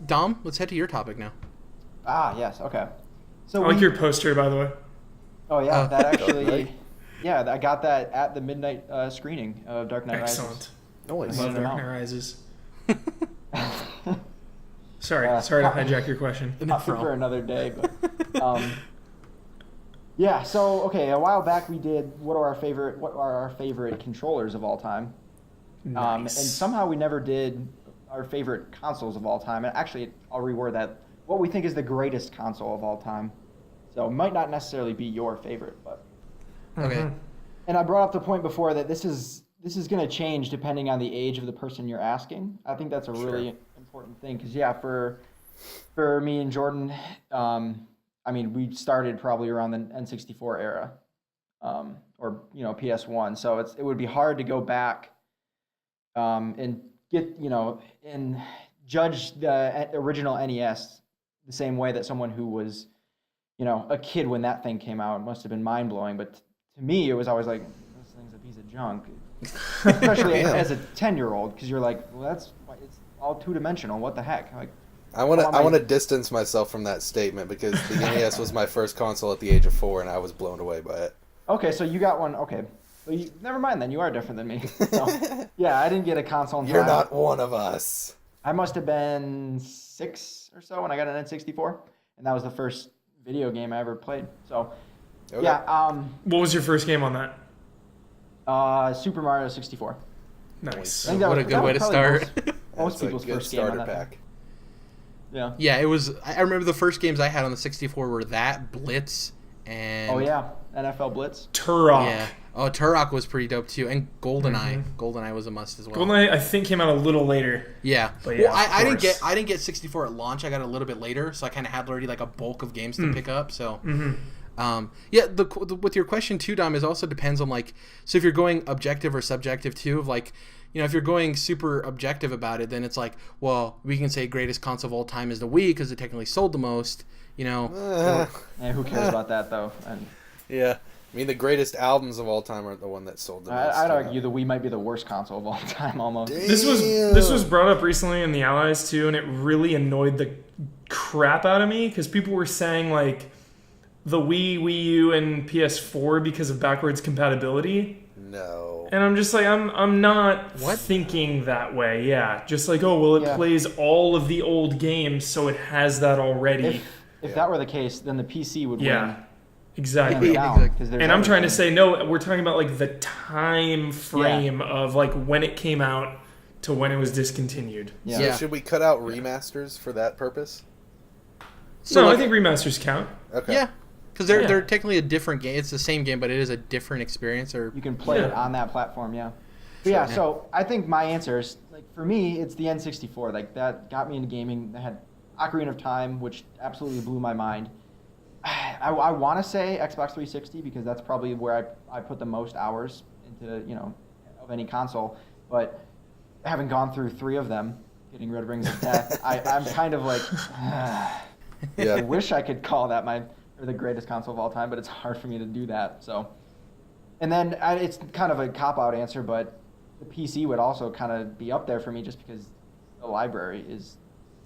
Dom, let's head to your topic now. Ah, yes. Okay. So I like your poster, by the way. Oh yeah, that actually. Right. Yeah, I got that at the midnight screening of Dark Knight Excellent. Noise. Love Handed Dark out. Knight Rises. Rises. Sorry to hijack your question. Topic for another day, but yeah. So okay, a while back we did what are our favorite controllers of all time, and Nice. somehow we never did our favorite consoles of all time. And actually, I'll reword that. What we think is the greatest console of all time. So it might not necessarily be your favorite, but. Okay. Mhm. And I brought up the point before that this is going to change depending on the age of the person you're asking. I think that's a really important thing because for me and Jordan, I mean we started probably around the N64 era, or PS1. So it would be hard to go back, and get and judge the original NES the same way that someone who was a kid when that thing came out must have been mind blowing, but to me, it was always like, this thing's a piece of junk, especially as a 10-year-old, because you're like, well, it's all two-dimensional. What the heck? Like, I want to distance myself from that statement because the NES was my first console at the age of 4, and I was blown away by it. Okay, so you got one. Okay, so never mind then. You are different than me. So, yeah, I didn't get a console until You're not one of us. I must have been 6 or so when I got an N64, and that was the first video game I ever played. So. Okay. Yeah. What was your first game on that? Super Mario 64. Nice. I think that What was, a good way to start. Most That's a people's good first game on starter that pack. thing. Yeah. Yeah, it was. I remember the first games I had on the 64 were that Blitz and. Oh yeah, NFL Blitz. Turok. Yeah. Oh, Turok was pretty dope too, and GoldenEye. GoldenEye was a must as well. GoldenEye, I think, came out a little later. Yeah. But yeah, well, I of didn't course. get 64 at launch. I got it a little bit later, so I kind of had already like a bulk of games to pick up. So. Yeah, with your question too, Dom, is also depends on like, so if you're going objective or subjective too, of like, if you're going super objective about it, then it's like, well, we can say greatest console of all time is the Wii because it technically sold the most, Yeah, who cares about that though? And Yeah. I mean, the greatest albums of all time aren't the one that sold the most. I'd argue the Wii might be the worst console of all time almost. This was brought up recently in the Allies too, and it really annoyed the crap out of me because people were saying like the Wii, Wii U, and PS4 because of backwards compatibility. No. And I'm just like, I'm not thinking that way. Yeah, just like, oh, well, it plays all of the old games, so it has that already. If that were the case, then the PC would win. Exactly. Down, 'cause there's And I'm trying to everything. say, no, we're talking about like the time frame of like when it came out to when it was discontinued. Yeah. So Yeah. should we cut out remasters for that purpose? So No, like, I think remasters count. Okay. yeah, because they're technically a different game. It's the same game, but it is a different experience. Or You can play it on that platform, yeah. But yeah, so I think my answer is, like, for me, it's the N64. Like, that got me into gaming. That had Ocarina of Time, which absolutely blew my mind. I want to say Xbox 360 because that's probably where I put the most hours into, of any console. But having gone through 3 of them, getting rid of Rings of Death, I'm kind of like, I Yeah. wish I could call that the greatest console of all time, but it's hard for me to do that. So, and then it's kind of a cop-out answer, but the PC would also kind of be up there for me just because the library it's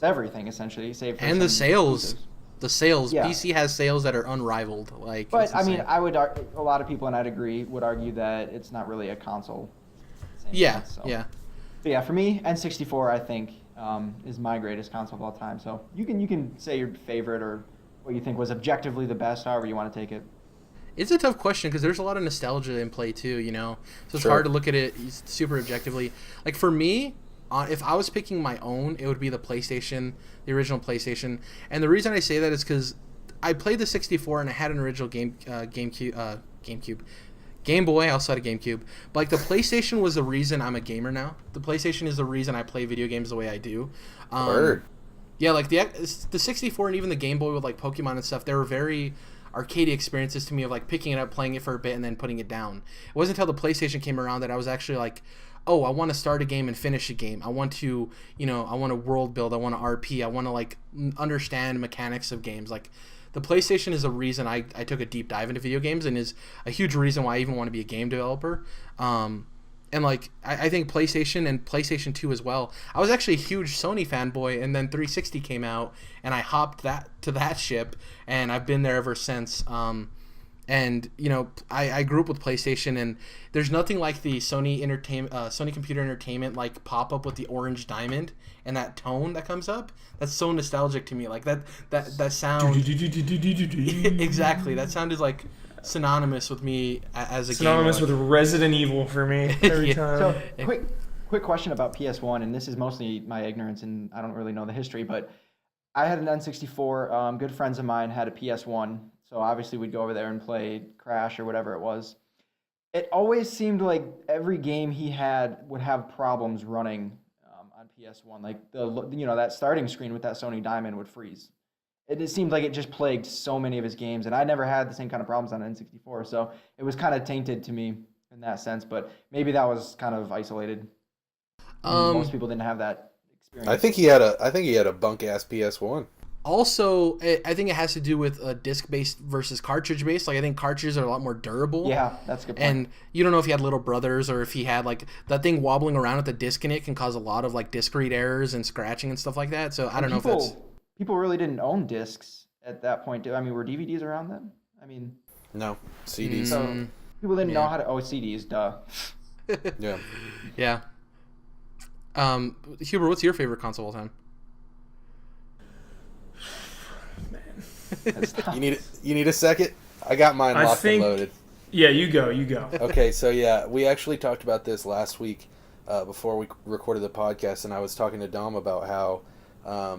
everything essentially, save for and the some sales, exclusives. the sales. Yeah. PC has sales that are unrivaled. Like, But it's I mean, insane. I would a lot of people, and I'd agree, would argue that it's not really a console. in the same yeah, sense, so. yeah. But yeah, for me, N64 I think is my greatest console of all time. So you can say your favorite or what you think was objectively the best, however you want to take it. It's a tough question because there's a lot of nostalgia in play too, So it's Sure. hard to look at it super objectively. Like for me, if I was picking my own, it would be the PlayStation, the original PlayStation. And the reason I say that is because I played the 64 and I had an original GameCube. Game Boy, I also had a GameCube. But like the PlayStation was the reason I'm a gamer now. The PlayStation is the reason I play video games the way I do. Word. Yeah, like the 64 and even the Game Boy with like Pokemon and stuff, they were very arcadey experiences to me of like picking it up, playing it for a bit, and then putting it down. It wasn't until the PlayStation came around that I was actually like, oh, I want to start a game and finish a game. I want to, I want to world build. I want to RP. I want to like understand mechanics of games. Like the PlayStation is the reason I took a deep dive into video games and is a huge reason why I even want to be a game developer. And And like I think PlayStation and PlayStation 2 as well. I was actually a huge Sony fanboy, and then 360 came out, and I hopped to that ship, and I've been there ever since. And you know, I grew up with PlayStation, and there's nothing like the Sony Computer Entertainment like pop up with the orange diamond and that tone that comes up. That's so nostalgic to me. Like that sound. Exactly. That sound is like synonymous with me as a synonymous gamer. with Resident Evil for me every time. So quick question about PS1, and this is mostly my ignorance, and I don't really know the history, but I had an N64. Good friends of mine had a PS1, so obviously we'd go over there and play Crash or whatever it was. It always seemed like every game he had would have problems running on PS1. Like that starting screen with that Sony Diamond would freeze. It seemed like it just plagued so many of his games, and I never had the same kind of problems on N64, so it was kind of tainted to me in that sense. But maybe that was kind of isolated. Most people didn't have that experience. I think he had a bunk ass PS1. Also, I think it has to do with disc-based versus cartridge-based. Like, I think cartridges are a lot more durable. Yeah, that's a good point. And you don't know if he had little brothers or if he had, like, that thing wobbling around with the disc in it can cause a lot of, like, disc read errors and scratching and stuff like that. So I don't know if that's... People really didn't own discs at that point. I mean, were DVDs around then? I mean... No, CDs. So people didn't know how to... Oh, CDs, duh. Yeah. Yeah. Huber, what's your favorite console of all time? You need a second? I got mine locked and loaded. Yeah, you go. Okay, so yeah, we actually talked about this last week before we recorded the podcast, and I was talking to Dom about how,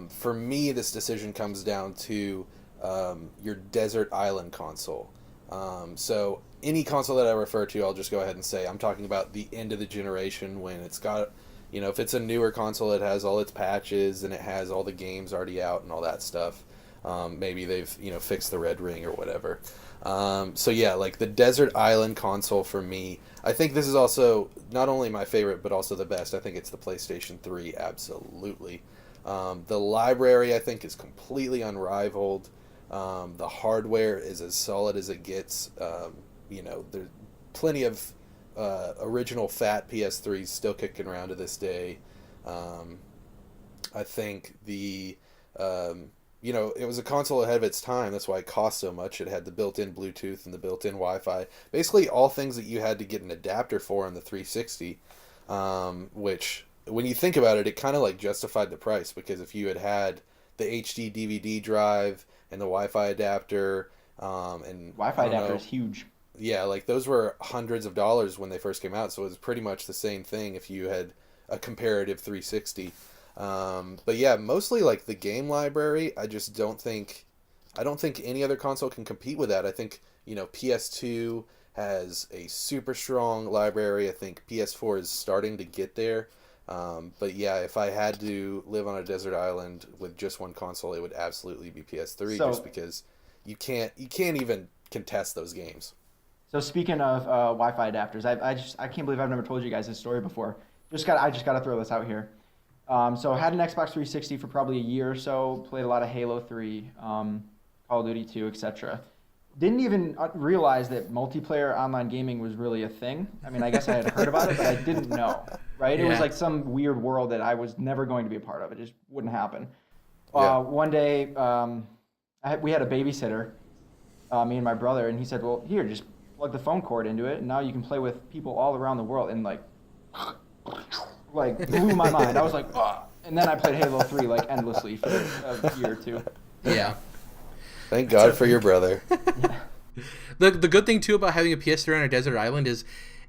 for me, this decision comes down to your desert island console. So any console that I refer to, I'll just go ahead and say I'm talking about the end of the generation when it's got, if it's a newer console, it has all its patches and it has all the games already out and all that stuff. Maybe they've fixed the red ring or whatever. So yeah, like the desert island console for me, I think this is also not only my favorite but also the best. I think it's the PlayStation 3, absolutely. The library I think is completely unrivaled. The hardware is as solid as it gets. There's plenty of original fat PS3s still kicking around to this day. I think the it was a console ahead of its time. That's why it cost so much. It had the built-in Bluetooth and the built-in Wi-Fi. Basically, all things that you had to get an adapter for on the 360, which, when you think about it, it kind of like justified the price, because if you had the HD DVD drive and the Wi-Fi adapter, and Wi-Fi adapter is huge. Yeah, like those were hundreds of dollars when they first came out, so it was pretty much the same thing if you had a comparative 360. But yeah, mostly like the game library, I don't think any other console can compete with that. I think, PS2 has a super strong library. I think PS4 is starting to get there. But yeah, if I had to live on a desert island with just one console, it would absolutely be PS3, just because you can't even contest those games. So speaking of Wi-Fi adapters, I can't believe I've never told you guys this story before. I just got to throw this out here. So I had an Xbox 360 for probably a year or so, played a lot of Halo 3, Call of Duty 2, etc. Didn't even realize that multiplayer online gaming was really a thing. I mean, I guess I had heard about it, but I didn't know, right? Yeah. It was like some weird world that I was never going to be a part of. It just wouldn't happen. Yeah. One day, we had a babysitter, me and my brother, and he said, well, here, just plug the phone cord into it, and now you can play with people all around the world, and like blew my mind. I was like, ugh. And then I played Halo 3 like endlessly for a year or two. Yeah. Thank God for your brother. Yeah. The good thing too about having a PS3 on a desert island is,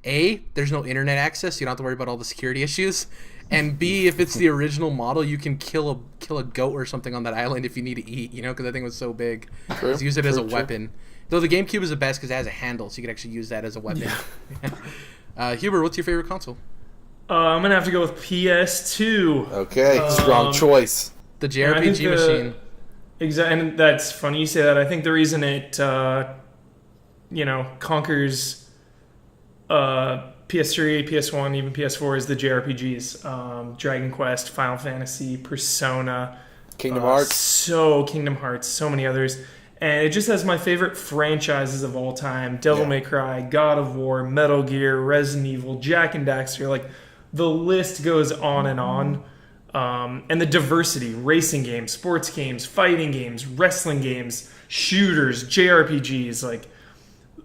A, there's no internet access, so you don't have to worry about all the security issues. And B, if it's the original model, you can kill a goat or something on that island if you need to eat, because that thing was so big. True, Just use it as a true. weapon. Though the GameCube is the best because it has a handle, so you can actually use that as a weapon. Huber, what's your favorite console? I'm going to have to go with PS2. Okay, strong choice. The JRPG machine. Exactly, and that's funny you say that. I think the reason it, conquers PS3, PS1, even PS4 is the JRPGs. Dragon Quest, Final Fantasy, Persona. Kingdom Hearts. Kingdom Hearts, so many others. And it just has my favorite franchises of all time: Devil Yeah. May Cry, God of War, Metal Gear, Resident Evil, Jack and Daxter. Like, the list goes on and on. And the diversity: racing games, sports games, fighting games, wrestling games, shooters, JRPGs. Like,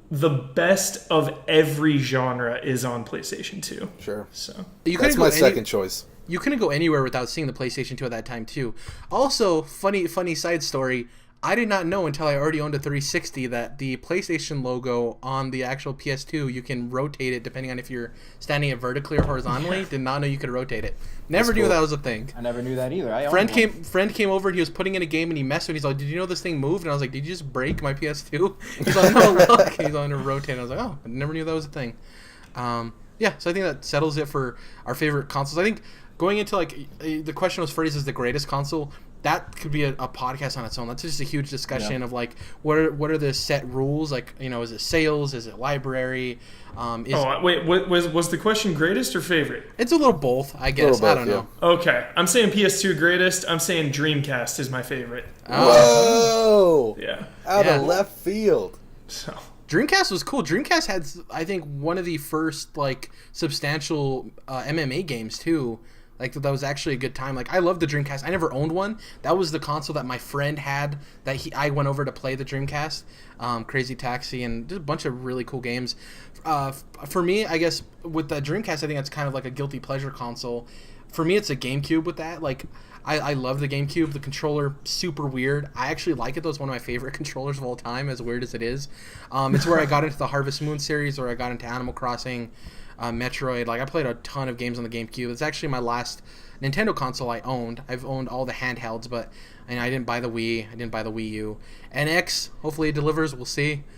the best of every genre is on PlayStation 2. Sure. So You That's couldn't my go second choice. You couldn't go anywhere without seeing the PlayStation 2 at that time too. Also, funny side story. I did not know until I already owned a 360 that the PlayStation logo on the actual PS2, you can rotate it depending on if you're standing it vertically or horizontally. Did not know you could rotate it. Never That's knew cool. that was a thing. I never knew that either. I owned Friend came over and he was putting in a game and he messed with it. He's like, "Did you know this thing moved?" And I was like, "Did you just break my PS2?" He's like, "No, look." He's on to rotate. I was like, "Oh, I never knew that was a thing." Yeah, so I think that settles it for our favorite consoles. I think going into like the question was phrased as the greatest console. That could be a podcast on its own. That's just a huge discussion of like what are the set rules? Like, you know, is it sales? Is it library? wait, was the question greatest or favorite? It's a little both, I guess. Little I both, don't know. Okay, I'm saying PS2 greatest. I'm saying Dreamcast is my favorite. Whoa! Yeah. Out Yeah. of left field. So Dreamcast was cool. Dreamcast had, I think, one of the first like substantial MMA games too. Like that was actually a good time. Like I love the Dreamcast. I never owned one. That was the console that my friend had. I went over to play the Dreamcast, Crazy Taxi, and just a bunch of really cool games. For me, I guess with the Dreamcast, I think that's kind of like a guilty pleasure console. For me, it's a GameCube with that. Like I love the GameCube. The controller, super weird. I actually like it though. It's one of my favorite controllers of all time, as weird as it is. It's where I got into the Harvest Moon series, or I got into Animal Crossing. Metroid. Like I played a ton of games on the GameCube. It's actually my last Nintendo console I owned. I've owned all the handhelds, but I didn't buy the Wii. I didn't buy the Wii U. NX, hopefully it delivers. We'll see.